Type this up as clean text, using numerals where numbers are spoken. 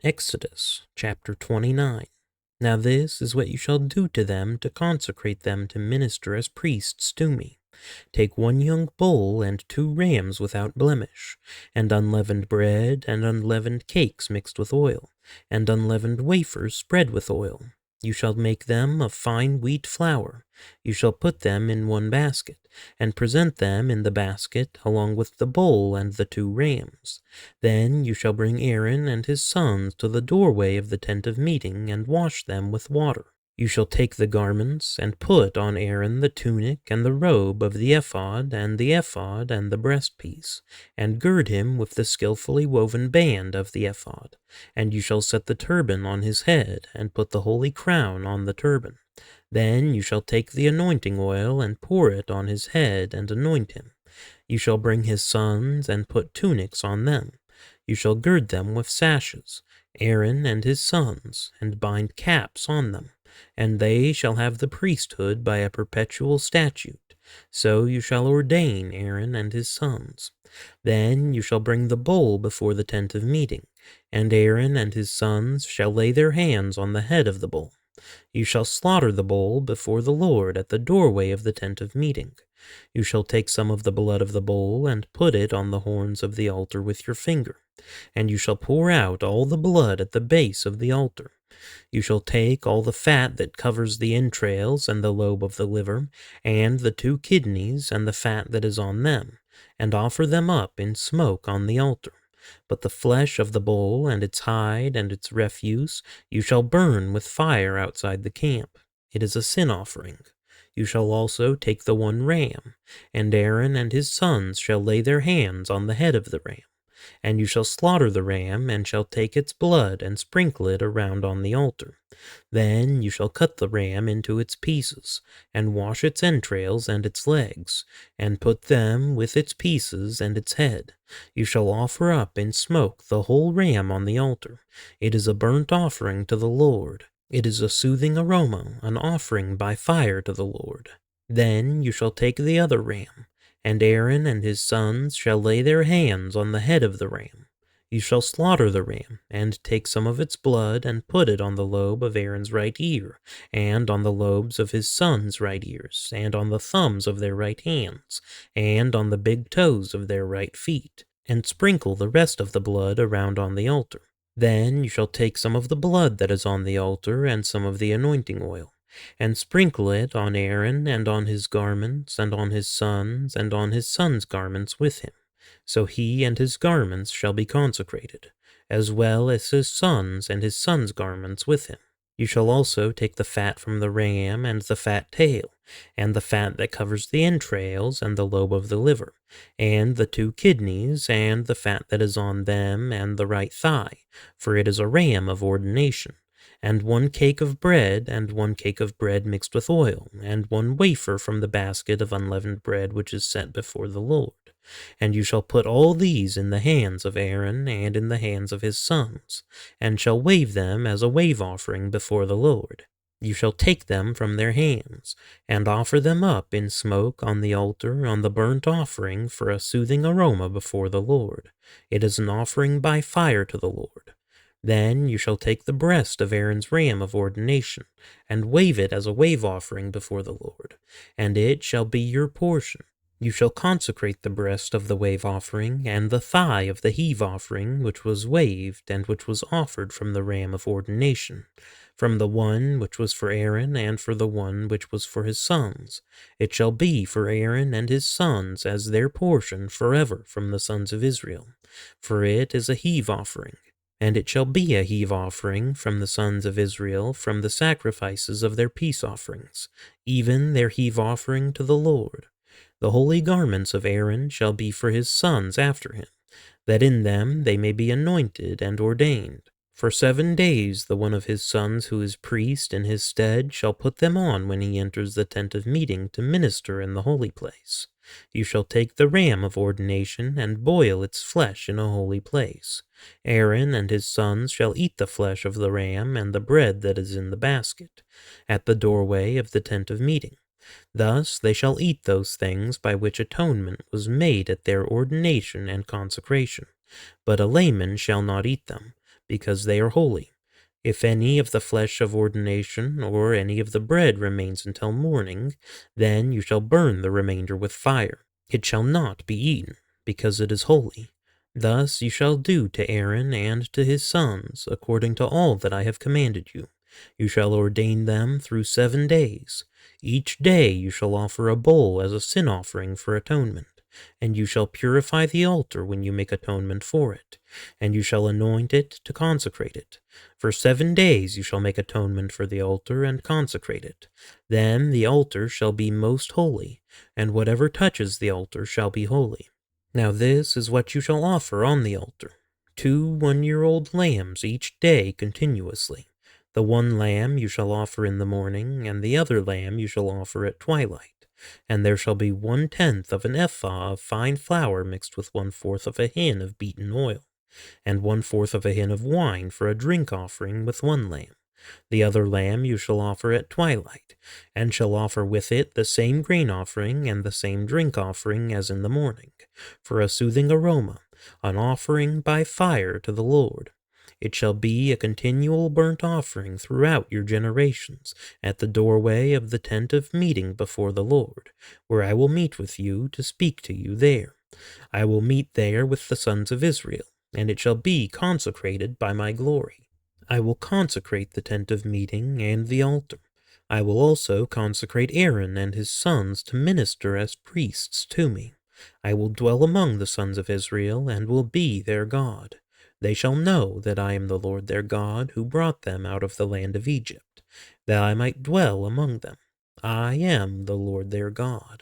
Exodus chapter 29. Now this is what you shall do to them to consecrate them to minister as priests to me. Take 1 young bull and 2 rams without blemish, and unleavened bread, and unleavened cakes mixed with oil, and unleavened wafers spread with oil. You shall make them of fine wheat flour. You shall put them in 1 basket, and present them in the basket, along with the bull and the 2 rams. Then you shall bring Aaron and his sons to the doorway of the tent of meeting, and wash them with water. You shall take the garments, and put on Aaron the tunic and the robe of the ephod and the breastpiece, and gird him with the skillfully woven band of the ephod. And you shall set the turban on his head, and put the holy crown on the turban. Then you shall take the anointing oil, and pour it on his head, and anoint him. You shall bring his sons, and put tunics on them. You shall gird them with sashes, Aaron and his sons, and bind caps on them. And they shall have the priesthood by a perpetual statute. So you shall ordain Aaron and his sons. Then you shall bring the bull before the tent of meeting, and Aaron and his sons shall lay their hands on the head of the bull. You shall slaughter the bull before the Lord at the doorway of the tent of meeting. You shall take some of the blood of the bull, and put it on the horns of the altar with your finger, and you shall pour out all the blood at the base of the altar. You shall take all the fat that covers the entrails and the lobe of the liver, and the 2 kidneys and the fat that is on them, and offer them up in smoke on the altar. But the flesh of the bull and its hide and its refuse you shall burn with fire outside the camp. It is a sin offering. You shall also take the 1 ram, and Aaron and his sons shall lay their hands on the head of the ram. And you shall slaughter the ram, and shall take its blood, and sprinkle it around on the altar. Then you shall cut the ram into its pieces, and wash its entrails and its legs, and put them with its pieces and its head. You shall offer up in smoke the whole ram on the altar. It is a burnt offering to the Lord. It is a soothing aroma, an offering by fire to the Lord. Then you shall take the other ram, and Aaron and his sons shall lay their hands on the head of the ram. You shall slaughter the ram, and take some of its blood, and put it on the lobe of Aaron's right ear, and on the lobes of his sons' right ears, and on the thumbs of their right hands, and on the big toes of their right feet, and sprinkle the rest of the blood around on the altar. Then you shall take some of the blood that is on the altar, and some of the anointing oil, and sprinkle it on Aaron, and on his garments, and on his sons, and on his sons' garments with him. So he and his garments shall be consecrated, as well as his sons and his sons' garments with him. You shall also take the fat from the ram, and the fat tail, and the fat that covers the entrails, and the lobe of the liver, and the 2 kidneys, and the fat that is on them, and the right thigh, for it is a ram of ordination, and 1 cake of bread, and 1 cake of bread mixed with oil, and 1 wafer from the basket of unleavened bread which is set before the Lord. And you shall put all these in the hands of Aaron and in the hands of his sons, and shall wave them as a wave offering before the Lord. You shall take them from their hands, and offer them up in smoke on the altar on the burnt offering for a soothing aroma before the Lord. It is an offering by fire to the Lord. Then you shall take the breast of Aaron's ram of ordination, and wave it as a wave offering before the Lord, and it shall be your portion. You shall consecrate the breast of the wave offering, and the thigh of the heave offering, which was waved, and which was offered from the ram of ordination, from the one which was for Aaron, and for the one which was for his sons. It shall be for Aaron and his sons as their portion forever from the sons of Israel, for it is a heave offering. And it shall be a heave offering from the sons of Israel from the sacrifices of their peace offerings, even their heave offering to the Lord. The holy garments of Aaron shall be for his sons after him, that in them they may be anointed and ordained. For 7 days the one of his sons who is priest in his stead shall put them on when he enters the tent of meeting to minister in the holy place. You shall take the ram of ordination and boil its flesh in a holy place. Aaron and his sons shall eat the flesh of the ram and the bread that is in the basket, at the doorway of the tent of meeting. Thus they shall eat those things by which atonement was made at their ordination and consecration. But a layman shall not eat them, because they are holy. If any of the flesh of ordination or any of the bread remains until morning, then you shall burn the remainder with fire. It shall not be eaten, because it is holy. Thus you shall do to Aaron and to his sons, according to all that I have commanded you. You shall ordain them through 7 days. Each day you shall offer a bull as a sin offering for atonement. And you shall purify the altar when you make atonement for it, and you shall anoint it to consecrate it. For 7 days you shall make atonement for the altar and consecrate it. Then the altar shall be most holy, and whatever touches the altar shall be holy. Now this is what you shall offer on the altar: 2 one-year-old lambs each day continuously. The one lamb you shall offer in the morning, and the other lamb you shall offer at twilight. And there shall be 1/10 of an ephah of fine flour mixed with 1/4 of a hin of beaten oil, and 1/4 of a hin of wine for a drink offering with one lamb. The other lamb you shall offer at twilight, and shall offer with it the same grain offering and the same drink offering as in the morning, for a soothing aroma, an offering by fire to the Lord. It shall be a continual burnt offering throughout your generations, at the doorway of the tent of meeting before the Lord, where I will meet with you to speak to you there. I will meet there with the sons of Israel, and it shall be consecrated by my glory. I will consecrate the tent of meeting and the altar. I will also consecrate Aaron and his sons to minister as priests to me. I will dwell among the sons of Israel, and will be their God. They shall know that I am the Lord their God, who brought them out of the land of Egypt, that I might dwell among them. I am the Lord their God.